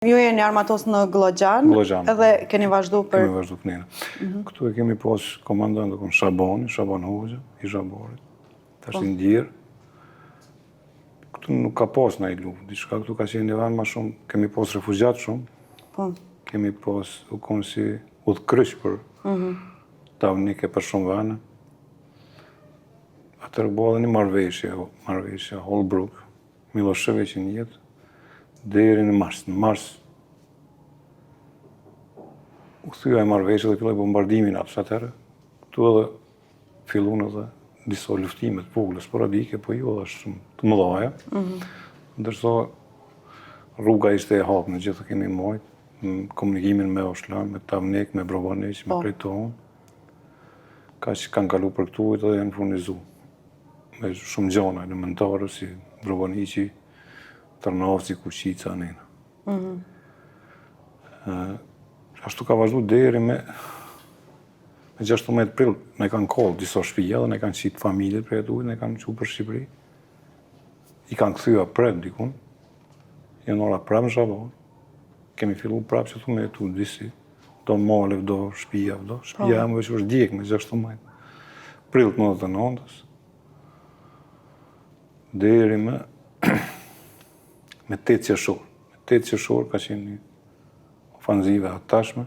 Ju jeni armatos në Glogjan, edhe keni vazhdu për... Kemi vazhdu për njëna. Këtu e kemi pas komandant dhe Shaban Hoxha, i Zhabarit, tash i Ndjerë. Këtu nuk ka pas në i luft, diçka këtu ka qenë një vend ma shumë, kemi pas refugjat shumë, kemi pas u konë si udhkryq për Tavnike për shumë vene. Atër bëha dhe një marrëveshje Holbrooke, Milošević në jetë, deri në mars. Në mars u thyja e marrëveshje dhe filloi bombardimin atëherë. Këtu edhe fillun edhe disa luftimet vogla sporadike, po jo edhe shumë të mëdha. Ndërsa rruga ishte e hapur, në gjithë kemi marrë në komunikimin me Oshlan, me Tavnik, me Brovaniq, me Krejton. Ka që kanë kalu për këtu edhe janë furnizu. Me shumë gjana elementare si Brovaniqi, Tërnavci, Kuqica, nena. Ashtu ka vazhdu deri me 16 prill, ne kanë kollë disa shtëpia dhe ne kanë qitë familjet për jetu, ne kanë qu për Shqipëri. I kanë këthyja prap dikun, janë ora prap në Zhaban. Kemi fillu prap që thu me jetu disi, do male, do shtëpia, do. Shtëpia më veç është djek me 16 prill të 99-ës. Deri me 8 qershor. 8 qershor ka qenë një ofanzive atashme.